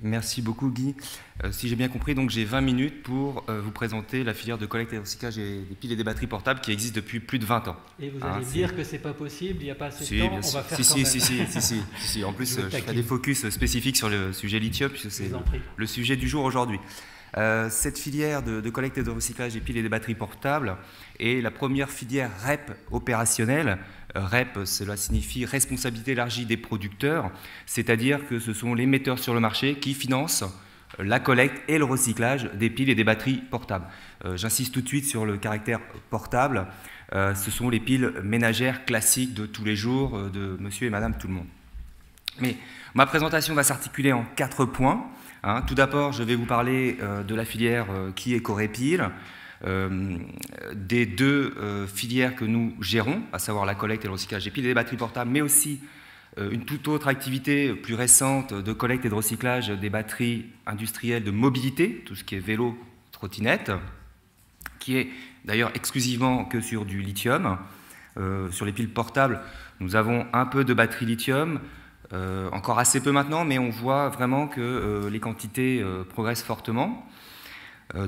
Merci beaucoup Guy. Si j'ai bien compris, donc j'ai 20 minutes pour vous présenter la filière de collecte et recyclage des piles et des batteries portables qui existe depuis plus de 20 ans. Et vous allez me dire que c'est pas possible, il n'y a pas assez de temps, on va faire quand même. Si. En plus, je ferai des focus spécifiques sur le sujet lithium, puisque c'est le sujet du jour aujourd'hui. Cette filière de collecte et de recyclage des piles et des batteries portables est la première filière REP opérationnelle. REP, cela signifie responsabilité élargie des producteurs, c'est-à-dire que ce sont les metteurs sur le marché qui financent la collecte et le recyclage des piles et des batteries portables. J'insiste tout de suite sur le caractère portable. Ce sont les piles ménagères classiques de tous les jours, de monsieur et madame tout le monde. Mais ma présentation va s'articuler en 4 points. Tout d'abord, je vais vous parler de la filière qui est Corepil, des deux filières que nous gérons, à savoir la collecte et le recyclage des piles et des batteries portables, mais aussi une toute autre activité plus récente de collecte et de recyclage des batteries industrielles de mobilité, tout ce qui est vélo, trottinette, qui est d'ailleurs exclusivement que sur du lithium. Sur les piles portables, nous avons un peu de batterie lithium, encore assez peu maintenant, mais on voit vraiment que les quantités progressent fortement.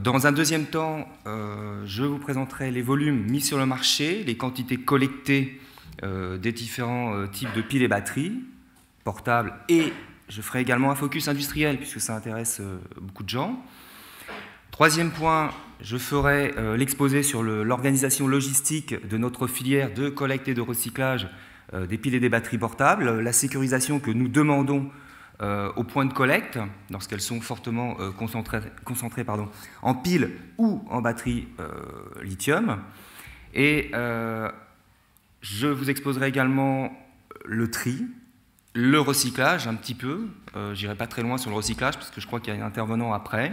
Dans un deuxième temps, je vous présenterai les volumes mis sur le marché, les quantités collectées des différents types de piles et batteries portables, et je ferai également un focus industriel, puisque ça intéresse beaucoup de gens. Troisième point, je ferai l'exposé sur l'organisation logistique de notre filière de collecte et de recyclage des piles et des batteries portables, la sécurisation que nous demandons au point de collecte, lorsqu'elles sont fortement concentrées en piles ou en batterie lithium. Et je vous exposerai également le tri, le recyclage un petit peu. Je n'irai pas très loin sur le recyclage, parce que je crois qu'il y a un intervenant après.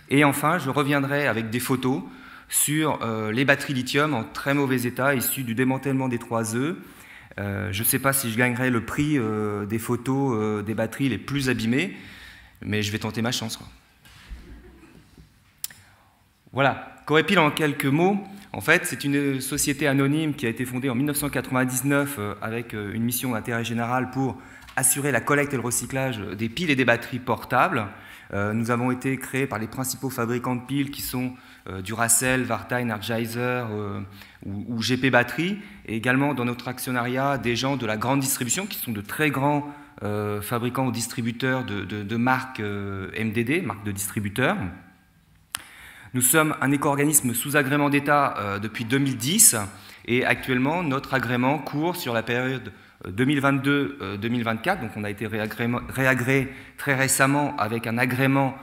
Et enfin, je reviendrai avec des photos sur les batteries lithium en très mauvais état, issues du démantèlement des 3 œufs. Je ne sais pas si je gagnerai le prix des photos des batteries les plus abîmées, mais je vais tenter ma chance, quoi. Voilà, Corepil en quelques mots. En fait, c'est une société anonyme qui a été fondée en 1999 avec une mission d'intérêt général pour assurer la collecte et le recyclage des piles et des batteries portables. Nous avons été créés par les principaux fabricants de piles qui sont Duracell, Varta, Energizer ou GP Batterie, et également dans notre actionnariat des gens de la grande distribution qui sont de très grands fabricants ou distributeurs de marques MDD, marques de distributeurs. Nous sommes un éco-organisme sous agrément d'État depuis 2010 et actuellement notre agrément court sur la période 2022-2024, donc on a été réagréé très récemment avec un agrément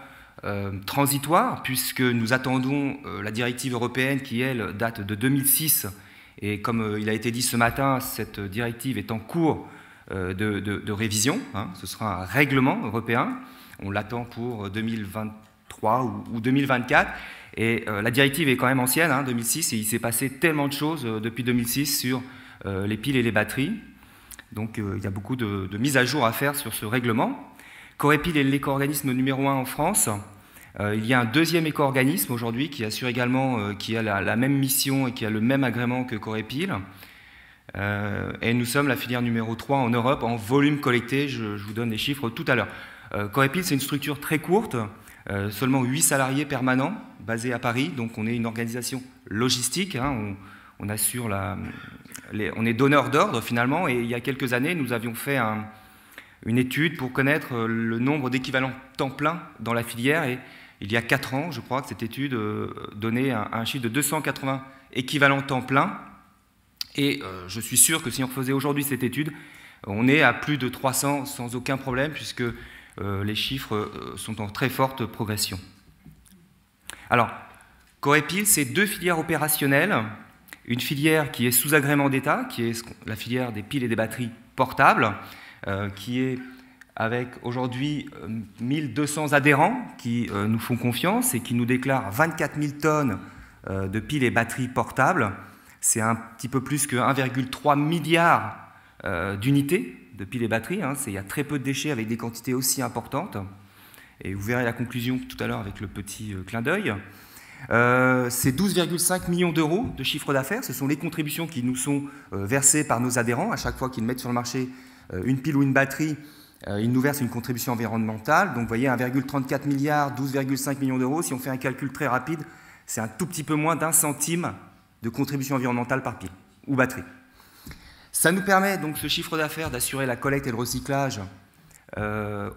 transitoire, puisque nous attendons la directive européenne qui, elle, date de 2006, et comme il a été dit ce matin, cette directive est en cours de révision, ce sera un règlement européen, on l'attend pour 2023 ou 2024, et la directive est quand même ancienne, 2006, et il s'est passé tellement de choses depuis 2006 sur les piles et les batteries. Donc il y a beaucoup de mises à jour à faire sur ce règlement. Corepil est l'éco-organisme numéro 1 en France. Il y a un deuxième éco-organisme aujourd'hui qui assure également, qui a la même mission et qui a le même agrément que Corepil. Et nous sommes la filière numéro 3 en Europe en volume collecté. Je vous donne les chiffres tout à l'heure. Corepil, c'est une structure très courte, seulement 8 salariés permanents, basés à Paris. Donc on est une organisation logistique, on assure on est donneur d'ordre finalement, et il y a quelques années, nous avions fait une étude pour connaître le nombre d'équivalents temps plein dans la filière, et il y a 4 ans, je crois que cette étude donnait un chiffre de 280 équivalents temps plein, et je suis sûr que si on refaisait aujourd'hui cette étude, on est à plus de 300 sans aucun problème, puisque les chiffres sont en très forte progression. Alors, Corepil, c'est 2 filières opérationnelles. Une filière qui est sous agrément d'État, qui est la filière des piles et des batteries portables, qui est avec aujourd'hui 1200 adhérents qui nous font confiance et qui nous déclarent 24 000 tonnes de piles et batteries portables. C'est un petit peu plus que 1,3 milliard d'unités de piles et batteries. Il y a très peu de déchets avec des quantités aussi importantes. Et vous verrez la conclusion tout à l'heure avec le petit clin d'œil. C'est 12,5 millions d'euros de chiffre d'affaires. Ce sont les contributions qui nous sont versées par nos adhérents. À chaque fois qu'ils mettent sur le marché une pile ou une batterie, il nous verse une contribution environnementale. Donc vous voyez, 1,34 milliard, 12,5 millions d'euros. Si on fait un calcul très rapide, c'est un tout petit peu moins d'1 centime de contribution environnementale par pile ou batterie. Ça nous permet donc ce chiffre d'affaires d'assurer la collecte et le recyclage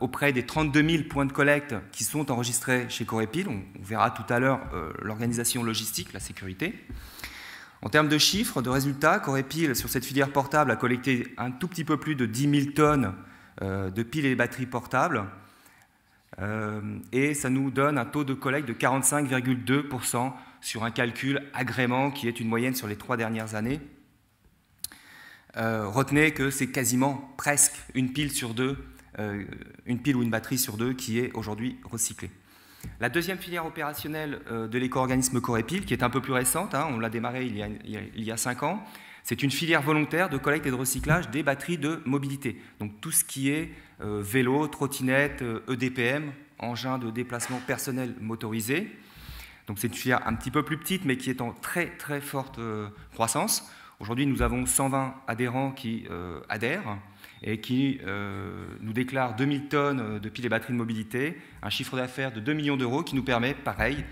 auprès des 32 000 points de collecte qui sont enregistrés chez Corepil. On verra tout à l'heure l'organisation logistique, la sécurité. En termes de chiffres, de résultats, Corepil, sur cette filière portable, a collecté un tout petit peu plus de 10 000 tonnes de piles et batteries portables. Et ça nous donne un taux de collecte de 45,2% sur un calcul agrément qui est une moyenne sur les 3 dernières années. Retenez que c'est quasiment presque une pile sur deux, une pile ou une batterie sur deux qui est aujourd'hui recyclée. La deuxième filière opérationnelle de l'éco-organisme Corepil, qui est un peu plus récente, hein, on l'a démarré il y a 5 ans, c'est une filière volontaire de collecte et de recyclage des batteries de mobilité. Donc tout ce qui est vélo, trottinette, EDPM, engin de déplacement personnel motorisé. Donc c'est une filière un petit peu plus petite, mais qui est en très très forte croissance. Aujourd'hui, nous avons 120 adhérents qui adhèrent et qui nous déclarent 2000 tonnes de piles et batteries de mobilité, un chiffre d'affaires de 2 millions d'euros qui nous permet, pareil,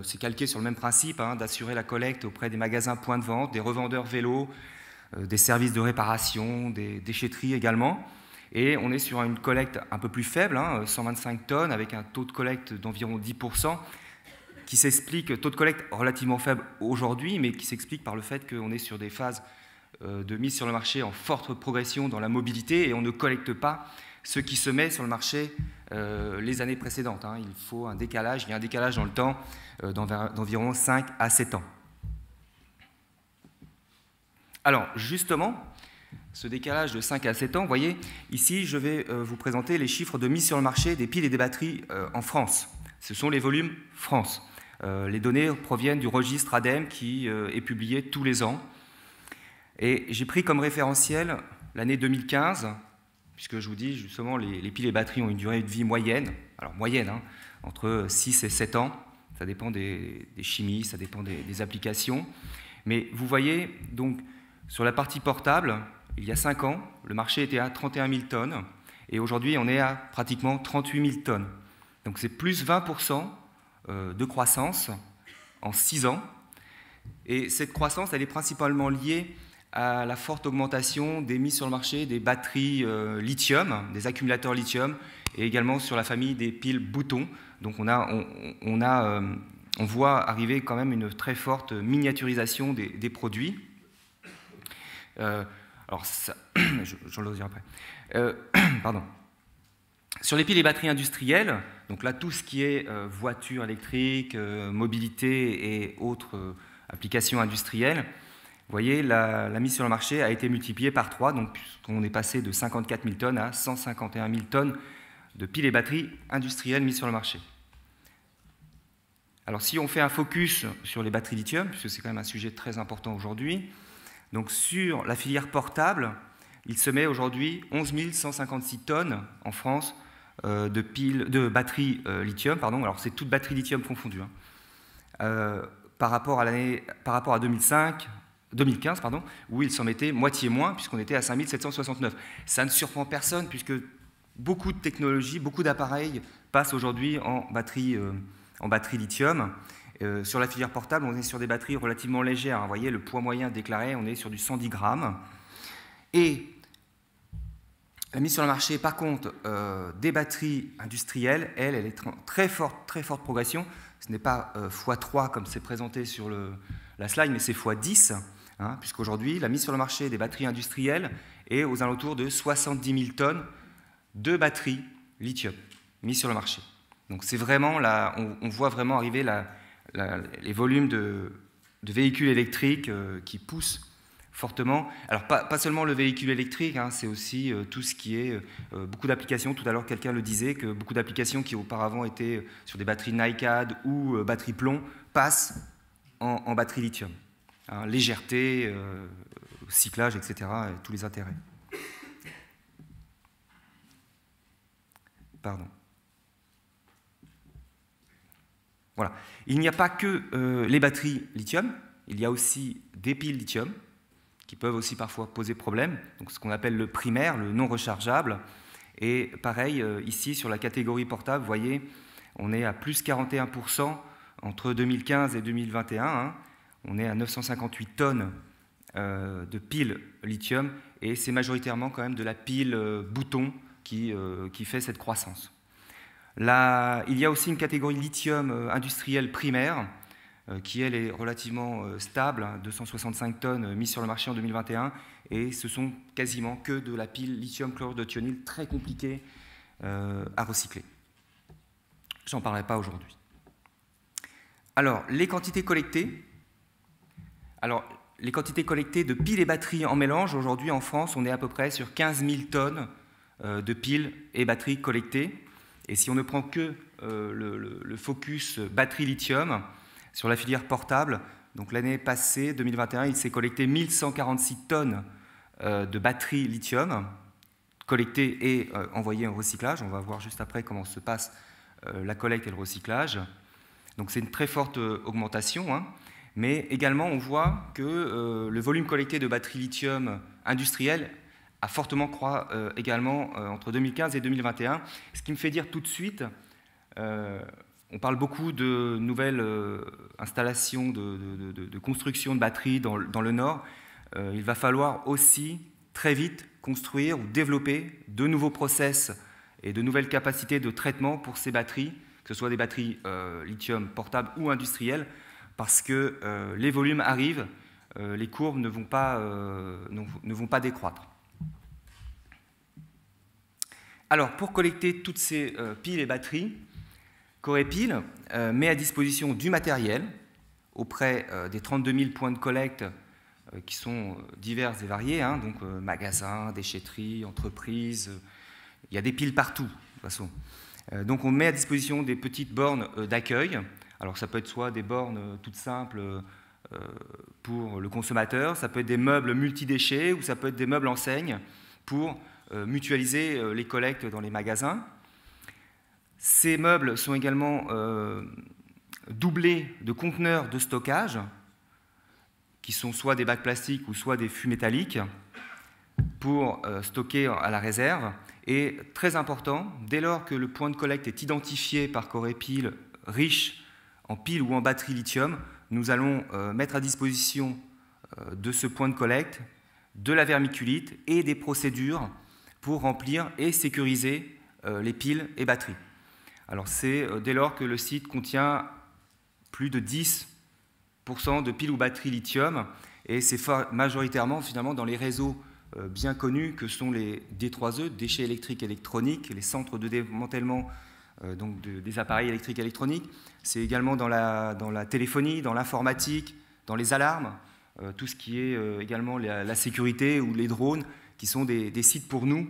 c'est calqué sur le même principe, hein, d'assurer la collecte auprès des magasins points de vente, des revendeurs vélos, des services de réparation, des déchetteries également. Et on est sur une collecte un peu plus faible, hein, 125 tonnes, avec un taux de collecte d'environ 10%, qui s'explique, taux de collecte relativement faible aujourd'hui, mais qui s'explique par le fait qu'on est sur des phases de mise sur le marché en forte progression dans la mobilité et on ne collecte pas ce qui se met sur le marché les années précédentes. Hein. Il faut un décalage, il y a un décalage dans le temps d'environ 5 à 7 ans. Alors, justement, ce décalage de 5 à 7 ans, vous voyez, ici, je vais vous présenter les chiffres de mise sur le marché des piles et des batteries en France. Ce sont les volumes France. Les données proviennent du registre ADEME qui est publié tous les ans. Et j'ai pris comme référentiel l'année 2015, puisque je vous dis justement les piles et batteries ont une durée de vie moyenne, alors moyenne, hein, entre 6 et 7 ans, ça dépend des chimies, ça dépend des applications. Mais vous voyez, donc, sur la partie portable, il y a 5 ans, le marché était à 31 000 tonnes, et aujourd'hui on est à pratiquement 38 000 tonnes. Donc c'est plus 20% de croissance en 6 ans, et cette croissance, elle est principalement liée à la forte augmentation des mises sur le marché des batteries lithium, des accumulateurs lithium, et également sur la famille des piles boutons. Donc on voit arriver quand même une très forte miniaturisation des produits. Alors ça, j'en le dirai après. Pardon. Sur les piles et batteries industrielles, donc là tout ce qui est voiture électrique, mobilité et autres applications industrielles, vous voyez, la mise sur le marché a été multipliée par 3, donc puisqu'on est passé de 54 000 tonnes à 151 000 tonnes de piles et batteries industrielles mises sur le marché. Alors si on fait un focus sur les batteries lithium, puisque c'est quand même un sujet très important aujourd'hui, donc sur la filière portable, il se met aujourd'hui 11 156 tonnes en France de batteries lithium, pardon, alors c'est toutes batteries lithium confondues, hein, par rapport à 2015, pardon, où il s'en mettait moitié moins, puisqu'on était à 5 769. Ça ne surprend personne, puisque beaucoup de technologies, beaucoup d'appareils passent aujourd'hui en batterie lithium. Sur la filière portable, on est sur des batteries relativement légères. Vous voyez, le poids moyen déclaré, on est sur du 110 grammes. Et la mise sur le marché, par contre, des batteries industrielles, elle est en très forte progression. Ce n'est pas x3 comme c'est présenté sur la slide, mais c'est x10. Hein, puisqu'aujourd'hui, la mise sur le marché des batteries industrielles est aux alentours de 70 000 tonnes de batteries lithium mises sur le marché. Donc c'est vraiment là, on voit vraiment arriver les volumes de véhicules électriques qui poussent fortement. Alors pas seulement le véhicule électrique, hein, c'est aussi tout ce qui est beaucoup d'applications. Tout à l'heure, quelqu'un le disait, que beaucoup d'applications qui auparavant étaient sur des batteries NiCad ou batteries plomb passent en batterie lithium. Hein, légèreté, cyclage, etc., et tous les intérêts. Pardon. Voilà. Il n'y a pas que les batteries lithium, il y a aussi des piles lithium qui peuvent aussi parfois poser problème, donc ce qu'on appelle le primaire, le non rechargeable. Et pareil, ici, sur la catégorie portable, vous voyez, on est à plus 41% entre 2015 et 2021. Hein. On est à 958 tonnes de piles lithium, et c'est majoritairement quand même de la pile bouton qui fait cette croissance. Là, il y a aussi une catégorie lithium industriel primaire, qui elle est relativement stable, 265 tonnes mises sur le marché en 2021, et ce sont quasiment que de la pile lithium chlorure de thionyle très compliquée à recycler. J'en parlerai pas aujourd'hui. Alors, les quantités collectées. Alors, les quantités collectées de piles et batteries en mélange, aujourd'hui en France, on est à peu près sur 15 000 tonnes de piles et batteries collectées. Et si on ne prend que le focus batterie lithium sur la filière portable, donc l'année passée, 2021, il s'est collecté 1146 tonnes de batteries lithium collectées et envoyées en recyclage. On va voir juste après comment se passe la collecte et le recyclage. Donc c'est une très forte augmentation, hein. Mais également on voit que le volume collecté de batteries lithium industrielles a fortement croît également entre 2015 et 2021, ce qui me fait dire tout de suite, on parle beaucoup de nouvelles installations de construction de batteries dans le Nord. Il va falloir aussi très vite construire ou développer de nouveaux process et de nouvelles capacités de traitement pour ces batteries, que ce soit des batteries lithium portables ou industrielles, parce que les volumes arrivent, les courbes ne vont pas décroître. Alors, pour collecter toutes ces piles et batteries, Corepil met à disposition du matériel auprès des 32 000 points de collecte qui sont divers et variés, hein, donc magasins, déchetteries, entreprises, il y a des piles partout, de toute façon. Donc on met à disposition des petites bornes d'accueil. Alors ça peut être soit des bornes toutes simples pour le consommateur, ça peut être des meubles multidéchets ou ça peut être des meubles enseignes pour mutualiser les collectes dans les magasins. Ces meubles sont également doublés de conteneurs de stockage qui sont soit des bacs plastiques ou soit des fûts métalliques pour stocker à la réserve. Et très important, dès lors que le point de collecte est identifié par Corepil riche en piles ou en batterie lithium, nous allons mettre à disposition de ce point de collecte de la vermiculite et des procédures pour remplir et sécuriser les piles et batteries. Alors c'est dès lors que le site contient plus de 10% de piles ou batteries lithium, et c'est majoritairement finalement dans les réseaux bien connus que sont les D3E, déchets électriques électroniques, les centres de démantèlement donc des appareils électriques électroniques. C'est également dans la téléphonie, dans l'informatique, dans les alarmes, tout ce qui est également la sécurité ou les drones, qui sont des sites pour nous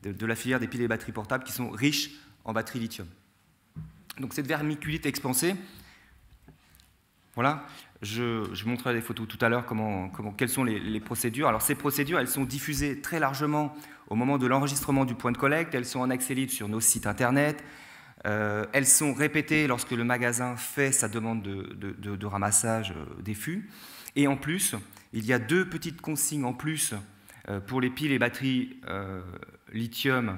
de la filière des piles et batteries portables qui sont riches en batteries lithium. Donc cette vermiculite expansée, voilà, je montrerai des photos tout à l'heure quelles sont les procédures. Alors ces procédures, elles sont diffusées très largement au moment de l'enregistrement du point de collecte, elles sont en accès libre sur nos sites internet, elles sont répétées lorsque le magasin fait sa demande de ramassage des fûts. Et en plus, il y a deux petites consignes en plus pour les piles et batteries lithium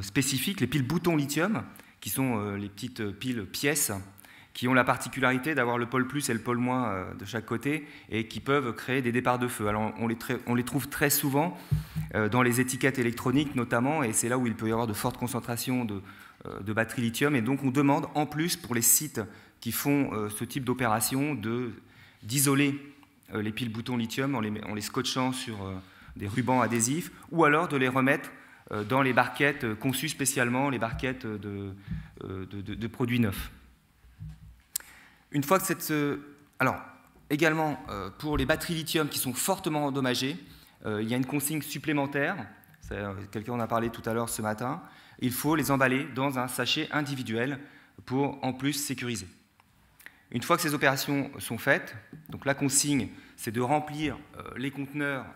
spécifiques, les piles boutons lithium, qui sont les petites piles pièces, qui ont la particularité d'avoir le pôle plus et le pôle moins de chaque côté et qui peuvent créer des départs de feu. Alors on les trouve très souvent dans les étiquettes électroniques notamment, et c'est là où il peut y avoir de fortes concentrations de batteries lithium, et donc on demande en plus pour les sites qui font ce type d'opération d'isoler les piles boutons lithium en les scotchant sur des rubans adhésifs, ou alors de les remettre dans les barquettes conçues spécialement, les barquettes de produits neufs. Une fois que alors, également, pour les batteries lithium qui sont fortement endommagées, il y a une consigne supplémentaire, quelqu'un en a parlé tout à l'heure ce matin, il faut les emballer dans un sachet individuel pour en plus sécuriser. Une fois que ces opérations sont faites, donc la consigne, c'est de remplir les conteneurs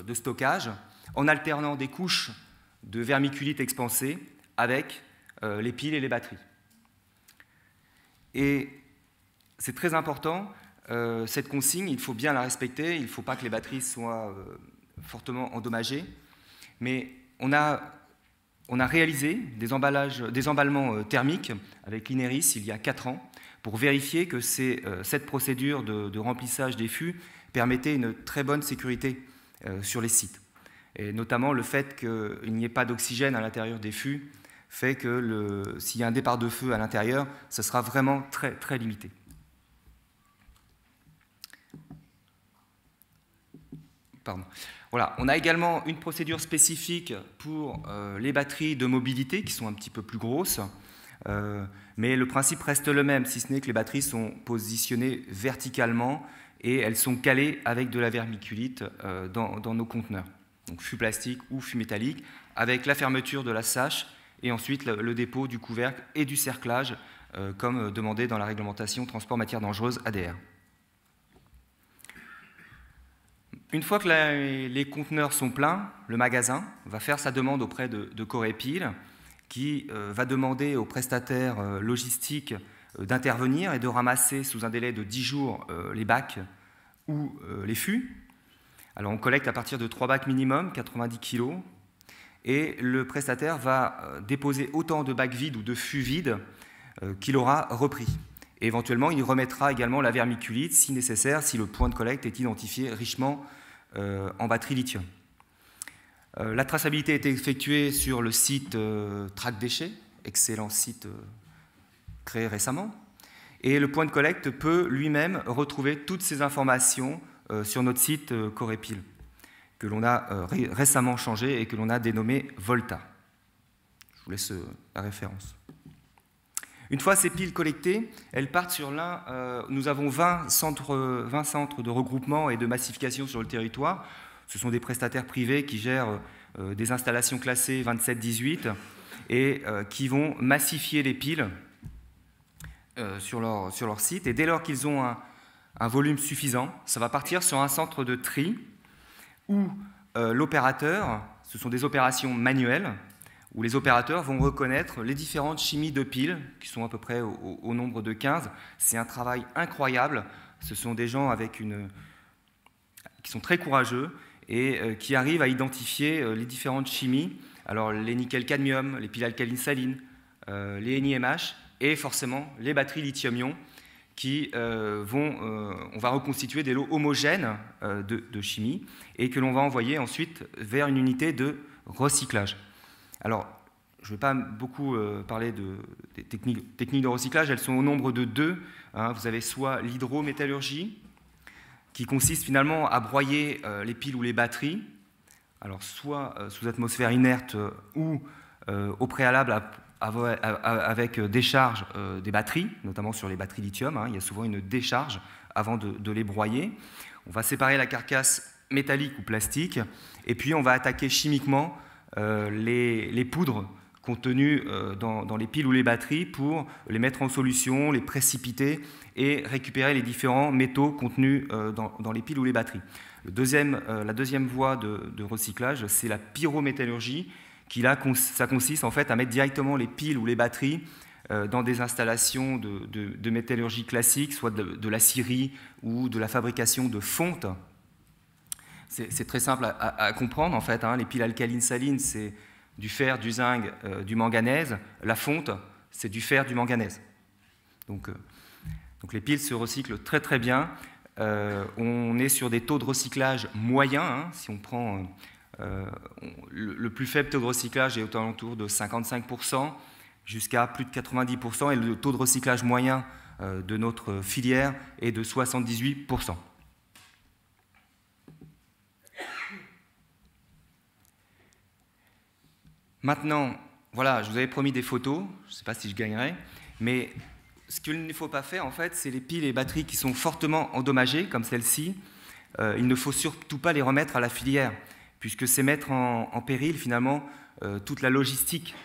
de stockage en alternant des couches de vermiculite expansée avec les piles et les batteries. Et c'est très important, cette consigne, il faut bien la respecter, il ne faut pas que les batteries soient fortement endommagées, mais on a on a réalisé des emballements thermiques avec l'INERIS il y a 4 ans pour vérifier que cette procédure de remplissage des fûts permettait une très bonne sécurité sur les sites. Et notamment le fait qu'il n'y ait pas d'oxygène à l'intérieur des fûts fait que s'il y a un départ de feu à l'intérieur, ce sera vraiment très, très limité. Pardon. Voilà. On a également une procédure spécifique pour les batteries de mobilité qui sont un petit peu plus grosses, mais le principe reste le même, si ce n'est que les batteries sont positionnées verticalement et elles sont calées avec de la vermiculite dans nos conteneurs, donc fût plastique ou fût métallique, avec la fermeture de la sâche et ensuite le dépôt du couvercle et du cerclage, comme demandé dans la réglementation transport matières dangereuses ADR. Une fois que les conteneurs sont pleins, le magasin va faire sa demande auprès de Corépil, qui va demander aux prestataires logistiques d'intervenir et de ramasser sous un délai de 10 jours les bacs ou les fûts. Alors on collecte à partir de 3 bacs minimum, 90 kg, et le prestataire va déposer autant de bacs vides ou de fûts vides qu'il aura repris. Et éventuellement, il remettra également la vermiculite si nécessaire, si le point de collecte est identifié richement en batterie lithium. La traçabilité a été effectuée sur le site Track Déchets, excellent site créé récemment, et le point de collecte peut lui-même retrouver toutes ces informations sur notre site Corépil, que l'on a récemment changé et que l'on a dénommé Volta. Je vous laisse la référence. Une fois ces piles collectées, elles partent sur nous avons 20 centres de regroupement et de massification sur le territoire. Ce sont des prestataires privés qui gèrent des installations classées 27-18 et qui vont massifier les piles sur leur site. Et dès lors qu'ils ont un volume suffisant, ça va partir sur un centre de tri où l'opérateur, ce sont des opérations manuelles, où les opérateurs vont reconnaître les différentes chimies de piles, qui sont à peu près au nombre de 15. C'est un travail incroyable. Ce sont des gens qui sont très courageux et qui arrivent à identifier les différentes chimies. Alors les nickel-cadmium, les piles alcalines salines, les NiMH et forcément les batteries lithium-ion qui on va reconstituer des lots homogènes de chimie et que l'on va envoyer ensuite vers une unité de recyclage. Alors, je ne vais pas beaucoup parler des techniques de recyclage, elles sont au nombre de 2. Vous avez soit l'hydrométallurgie, qui consiste finalement à broyer les piles ou les batteries, alors soit sous atmosphère inerte ou au préalable avec décharge des batteries, notamment sur les batteries lithium. Il y a souvent une décharge avant de les broyer. On va séparer la carcasse métallique ou plastique, et puis on va attaquer chimiquement les poudres contenues dans les piles ou les batteries pour les mettre en solution, les précipiter et récupérer les différents métaux contenus dans les piles ou les batteries. La deuxième voie de recyclage, c'est la pyrométallurgie, qui là, ça consiste en fait à mettre directement les piles ou les batteries dans des installations de métallurgie classique, soit de la scierie ou de la fabrication de fontes. C'est très simple à comprendre, en fait. Les piles alcalines salines, c'est du fer, du zinc, du manganèse. La fonte, c'est du fer, du manganèse. Donc les piles se recyclent très très bien. On est sur des taux de recyclage moyens. Si on prend le plus faible taux de recyclage est autour de 55%, jusqu'à plus de 90%, et le taux de recyclage moyen de notre filière est de 78%. Maintenant, voilà, je vous avais promis des photos, je ne sais pas si je gagnerai, mais ce qu'il ne faut pas faire, en fait, c'est les piles et les batteries qui sont fortement endommagées, comme celle-ci. Il ne faut surtout pas les remettre à la filière, puisque c'est mettre en péril, finalement, toute la logistique,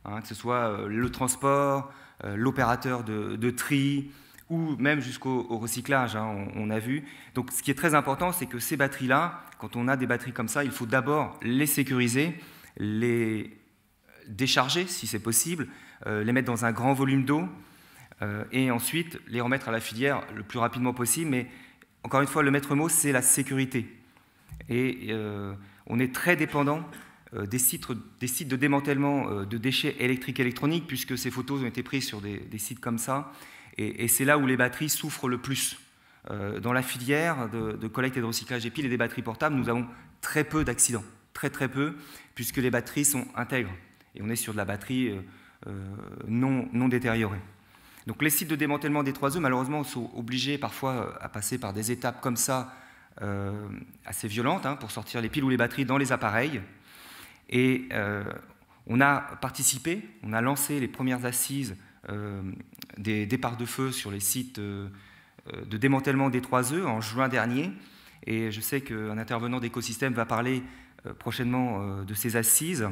que ce soit le transport, l'opérateur de tri, ou même jusqu'au recyclage, on a vu. Donc, ce qui est très important, c'est que ces batteries-là, quand on a des batteries comme ça, il faut d'abord les sécuriser, les décharger si c'est possible, les mettre dans un grand volume d'eau et ensuite les remettre à la filière le plus rapidement possible. Mais encore une fois, le maître mot, c'est la sécurité. Et on est très dépendant des sites de démantèlement de déchets électriques et électroniques, puisque ces photos ont été prises sur des sites comme ça, et c'est là où les batteries souffrent le plus. Dans la filière de collecte et de recyclage des piles et des batteries portables, nous avons très peu d'accidents, très peu, puisque les batteries sont intègres, et on est sur de la batterie non détériorée. Donc les sites de démantèlement des 3E, malheureusement, sont obligés parfois à passer par des étapes comme ça, assez violentes, pour sortir les piles ou les batteries dans les appareils. Et on a participé, on a lancé les premières assises des départs de feu sur les sites de démantèlement des 3E en juin dernier. Et je sais qu'un intervenant d'écosystème va parler prochainement de ces assises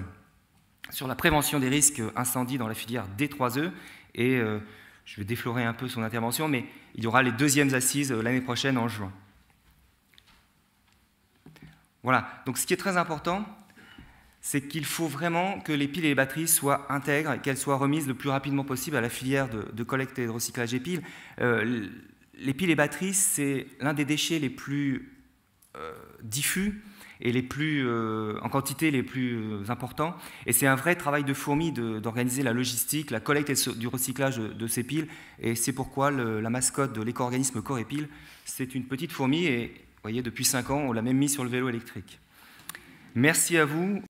sur la prévention des risques incendies dans la filière des 3E. Et je vais déflorer un peu son intervention, mais il y aura les deuxièmes assises l'année prochaine en juin. Voilà, donc ce qui est très important, c'est qu'il faut vraiment que les piles et les batteries soient intègres et qu'elles soient remises le plus rapidement possible à la filière de collecte et de recyclage des piles. Les piles et batteries, c'est l'un des déchets les plus diffus et les plus, en quantité les plus importants. Et c'est un vrai travail de fourmi d'organiser la logistique, la collecte et du recyclage de ces piles. Et c'est pourquoi la mascotte de l'éco-organisme Corépile, c'est une petite fourmi. Et vous voyez, depuis 5 ans, on l'a même mis sur le vélo électrique. Merci à vous.